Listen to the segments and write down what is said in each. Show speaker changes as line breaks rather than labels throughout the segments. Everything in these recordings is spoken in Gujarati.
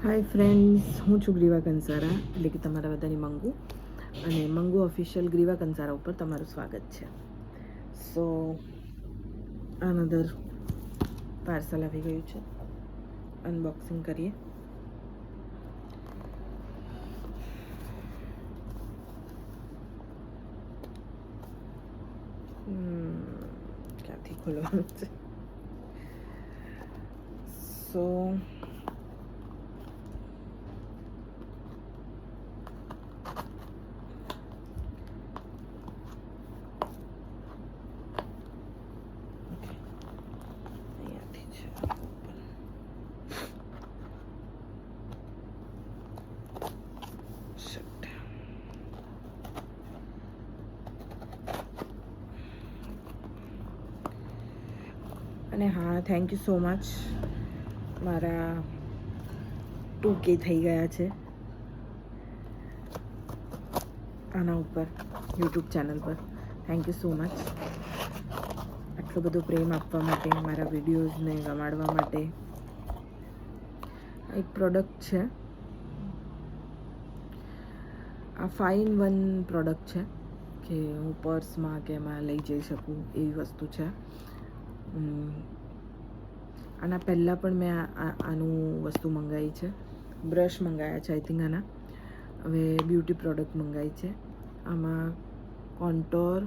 હાય ફ્રેન્ડ્સ, હું છું ગ્રીવા કંસારા, એટલે કે તમારા બધાની મંગુ, અને મંગુ ઓફિશિયલ ગ્રીવા કંસારા ઉપર તમારું સ્વાગત છે. સો અનધર પાર્સલ આવી ગયું છે, અનબોક્સિંગ કરીએ. ક્યાંથી ખોલવાનું છે? સો અહીંયાથી છે. અને હા, થેન્ક યુ સો મચ. મારા 2K થઈ ગયા છે આના ઉપર, યુટ્યુબ ચેનલ પર. થેન્ક યુ સો મચ આટલો બધો પ્રેમ આપવા માટે, મારા વિડીયોઝને ગમાડવા માટે. એક પ્રોડક્ટ છે, આ 5-in-1 પ્રોડક્ટ છે કે હું પર્સમાં કે એમાં લઈ જઈ શકું એવી વસ્તુ છે. આના પહેલાં પણ મેં આનું વસ્તુ મંગાવી છે. બ્રશ મંગાવ્યા છે આઈ થિંક આના. હવે બ્યુટી પ્રોડક્ટ મંગાવી છે. આમાં કોન્ટોર,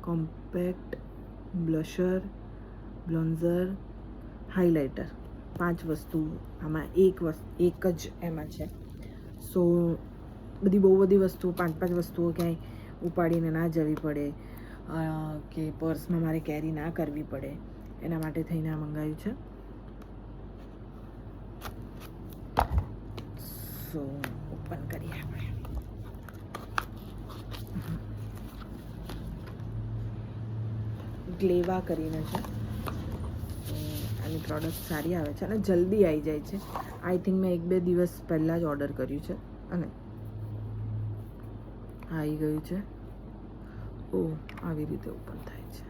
કોમ્પેક્ટ, બ્લશર, બ્લોન્ઝર, હાઇલાઇટર, 5 વસ્તુ આમાં એક જ એમાં છે. સો બહુ બધી વસ્તુઓ, 5-5 વસ્તુઓ ક્યાંય ઉપાડીને ના જવી પડે કે પર્સમાં મારે કેરી ના કરવી પડે, એના માટે થઈને આ મંગાવ્યું છે. સો ઓપન કરીએ આપણે. ગ્લેવા કરીને છે. આની પ્રોડક્ટ સારી આવે છે અને જલ્દી આવી જાય છે. આઈ થિંક મેં 1-2 દિવસ પહેલાં જ ઓર્ડર કર્યું છે અને આવી ગયું છે. ઓ, આવી રીતે ઓપન થાય છે.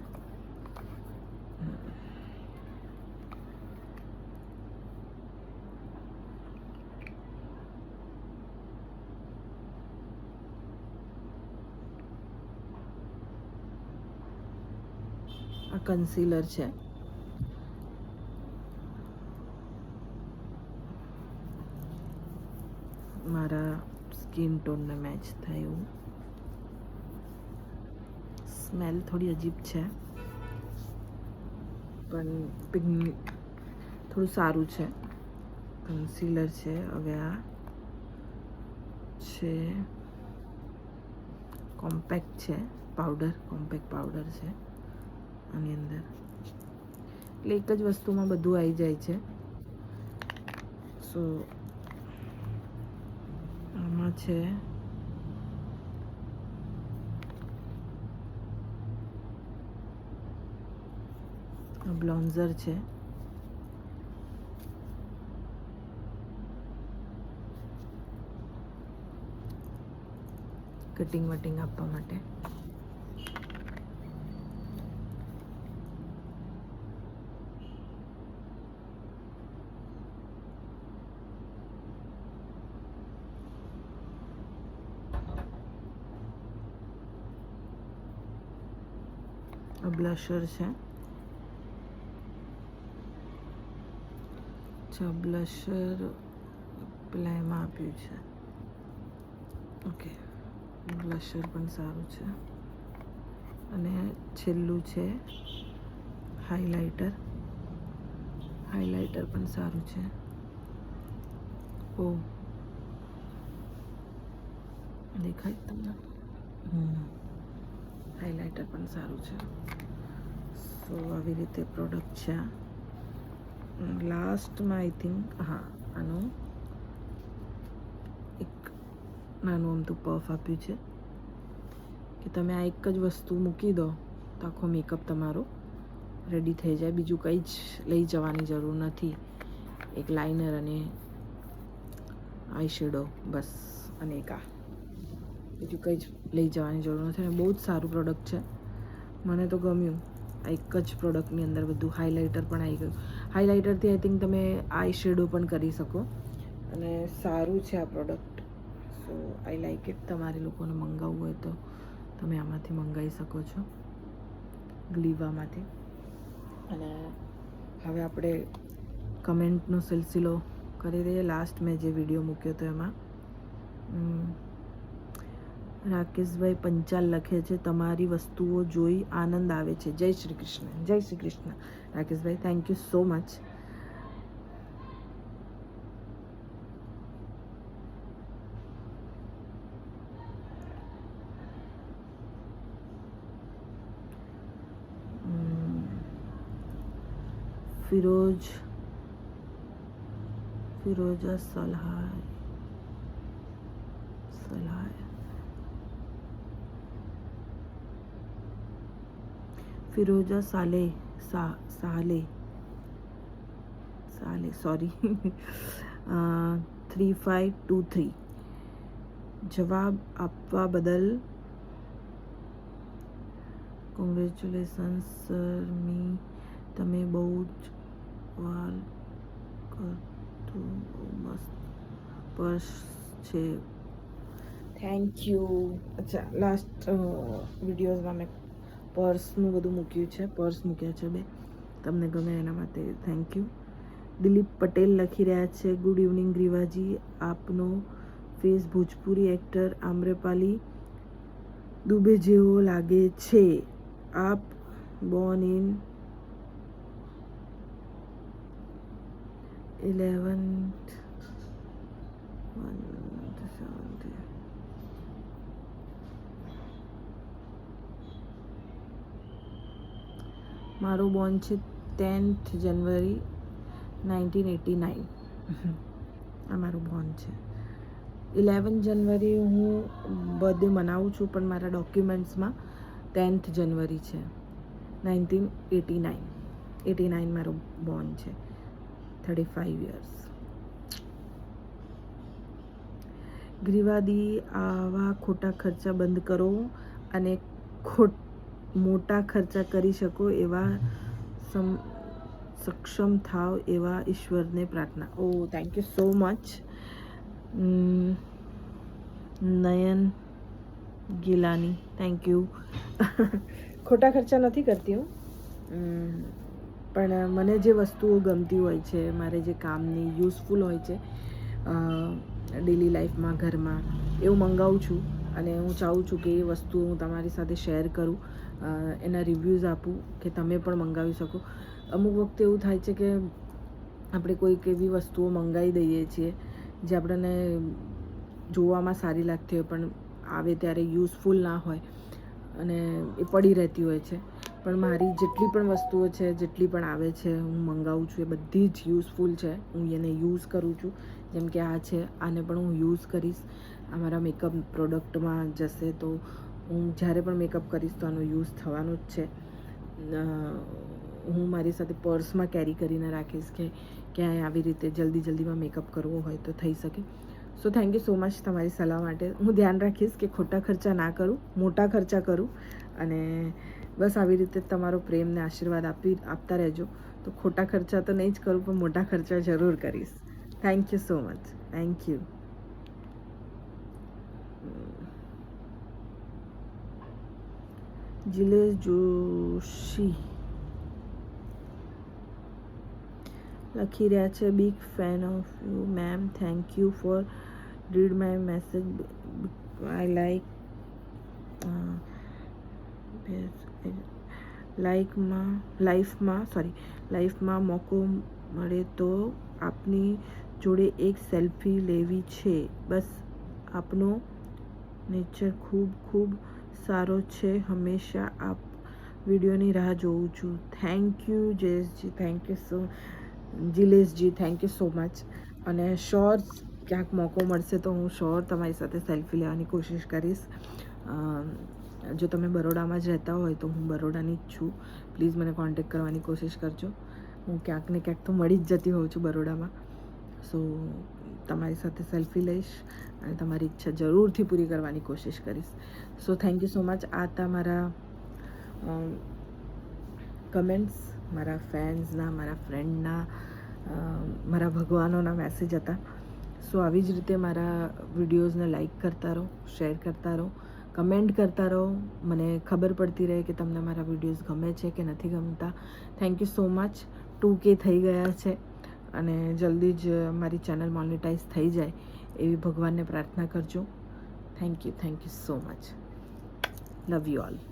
આ કન્સીલર છે. મારા સ્કિન ટોનને મેચ થાય એવું. સ્મેલ થોડી અજીબ છે, પણ થોડું સારું છે. કન્સીલર છે. હવે આ છે કોમ્પેક્ટ છે, પાવડર, કોમ્પેક્ટ પાવડર છે આની અંદર. એટલે એક જ વસ્તુમાં બધું આવી જાય છે. સો આમાં છે બ્લોન્ઝર છે, કટિંગ વટિંગ આપવા માટે. બ્લશર છે. બ્લશર પેલા એમાં આપ્યું છે. ઓકે, બ્લશર પણ સારું છે. અને છેલ્લું છે હાઇલાઇટર. હાઇલાઇટર પણ સારું છે. ઓ, દેખાય તમને? હાઇલાઇટર પણ સારું છે. સો આવી રીતે પ્રોડક્ટ છે. લાસ્ટમાં આઈ થિંક આનું એક નાનું અમથું પફ આપ્યું છે કે તમે આ એક જ વસ્તુ મૂકી દો તો આખો મેકઅપ તમારો રેડી થઈ જાય. બીજું કંઈ જ લઈ જવાની જરૂર નથી. એક લાઇનર અને આઈ શેડો, બસ, અને એક બીજું કંઈ જ લઈ જવાની જરૂર નથી. અને બહુ જ સારું પ્રોડક્ટ છે, મને તો ગમ્યું. આ એક જ પ્રોડક્ટની અંદર બધું. હાઇલાઇટર પણ આવી ગયું. હાઇલાઇટરથી આઈ થિંક તમે આઈ શેડો પણ કરી શકો. અને સારું છે આ product. So I like it. તમારે લોકોને મંગાવવું હોય તો તમે આમાંથી મંગાવી શકો છો, ગ્લીવામાંથી. અને હવે આપણે કમેન્ટનો સિલસિલો કરી દઈએ. લાસ્ટ મેં જે વિડીયો મૂક્યો હતો એમાં રાકેશભાઈ પંચાલ લખે છે, તમારી વસ્તુઓ જોઈ આનંદ આવે છે. જય શ્રી કૃષ્ણ. જય શ્રી કૃષ્ણ રાકેશભાઈ, thank you so much. Firoza Firoza સાલે સોરી 3523 જવાબ આપવા બદલ કોંગ્રેચ્યુલેશન્સ સર. તમે બહુ જ વાલ કરતું મસ્ત પર્સ છે. Thank you. અચ્છા, લાસ્ટ વિડીયોઝમાં મેં પર્સનું બધું મૂક્યું છે, પર્સ મૂક્યા છે 2. તમને ગમે એના માટે થેન્ક યુ. દિલીપ પટેલ લખી રહ્યા છે, ગુડ ઇવનિંગ ગ્રીવાજી, આપનો ફેસ ભોજપુરી એક્ટર આમ્રપાલી દુબે જેવો લાગે છે. આપ બોર્ન ઇન 11th મારો બોર્ન છે 10th જનવરી 1989. આ મારું બોર્ન છે. 11 જનવરી હું બર્થડે મનાવું છું, પણ મારા ડોક્યુમેન્ટ્સમાં 10th જનવરી છે. 1989 મારો બોર્ન છે. 35 યર્સ. ગ્રીવાદી, આવા ખોટા ખર્ચા બંધ કરો અને મોટા ખર્ચા કરી શકો એવા સક્ષમ થાવ એવા ઈશ્વરને પ્રાર્થના. Oh thank you so much. Nayan Gilani, thank you. ખોટા ખર્ચા નથી કરતી હું, પણ મને જે વસ્તુઓ ગમતી હોય છે, મારે જે કામની યુઝફુલ હોય છે ડેલી લાઈફમાં, ઘરમાં, એવું મંગાવું છું. અને હું ચાહું છું કે એ વસ્તુ હું તમારી સાથે શેર કરું, એના રિવ્યૂઝ આપું કે તમે પણ મંગાવી શકો. અમુક વખતે એવું થાય છે કે આપણે કોઈક એવી વસ્તુઓ મંગાવી દઈએ છીએ જે આપણને જોવામાં સારી લાગતી હોય પણ આવે ત્યારે યુઝફુલ ના હોય અને એ પડી રહેતી હોય છે. પણ મારી જેટલી પણ વસ્તુઓ છે, જેટલી પણ આવે છે, હું મંગાવું છું, એ બધી જ યુઝફુલ છે. હું એને યુઝ કરું છું. જેમ કે આ છે, આને પણ હું યુઝ કરીશ. આ મારા મેકઅપ પ્રોડક્ટમાં જશે તો હું જ્યારે પણ મેકઅપ કરીશ તો આનો યુઝ થવાનો જ છે. હું મારી સાથે પર્સમાં કેરી કરીને રાખીશ કે ક્યાંય આવી રીતે જલ્દીમાં મેકઅપ કરવો હોય તો થઈ શકે. So thank you so much તમારી સલાહ માટે. હું ધ્યાન રાખીશ કે ખોટા ખર્ચા ના કરું, મોટા ખર્ચા કરું. અને બસ આવી રીતે તમારો પ્રેમ ને આશીર્વાદ આપતા રહેજો. તો ખોટા ખર્ચા તો નહીં જ કરું, પણ મોટા ખર્ચા જરૂર કરીશ. Thank you so much. Thank you. Jilesh Joshi લખી રહ્યા છે, big fan of you ma'am, thank you for read my message. I લાઈફમાં મોકો મળે તો આપની જોડે એક સેલ્ફી લેવી છે. બસ આપનો નેચર ખૂબ સારો છે. હંમેશા આપ વિડીયોની રાહ જોઉં છું. થેન્ક યુ જયેશજી, થેન્ક યુ સો જિલેશજી, થેન્ક યુ સો મચ. અને શ્યોર ક્યાંક મોકો મળશે તો હું શ્યોર તમારી સાથે સેલ્ફી લેવાની કોશિશ કરીશ. જો તમે બરોડામાં જ રહેતા હોય તો હું બરોડાની જ છું. પ્લીઝ મને કોન્ટેક્ટ કરવાની કોશિશ કરજો. હું ક્યાંક ને ક્યાંક તો મળી જ જતી હોઉં છું બરોડામાં. સો તમારી સાથે સેલ્ફી લઈશ અને તમારી ઈચ્છા જરૂરથી પૂરી કરવાની કોશિશ કરીશ. So thank you so much. આ હતા મારા કમેન્ટ્સ, મારા ફેન્સના, મારા ફ્રેન્ડના, મારા ભગવાનોના મેસેજ હતા. સો આવી જ રીતે મારા વિડીયોઝને લાઈક કરતા રહો, શેર કરતા રહો, કમેન્ટ કરતા રહો. મને ખબર પડતી રહે કે તમને મારા વિડીયોઝ ગમે છે કે નથી ગમતા. Thank you so much. 2K થઈ ગયા છે અને જલ્દી જ મારી ચેનલ મોનેટાઈઝ થઈ જાય એવી ભગવાનને પ્રાર્થના કરજો. Thank you so much. Love you all.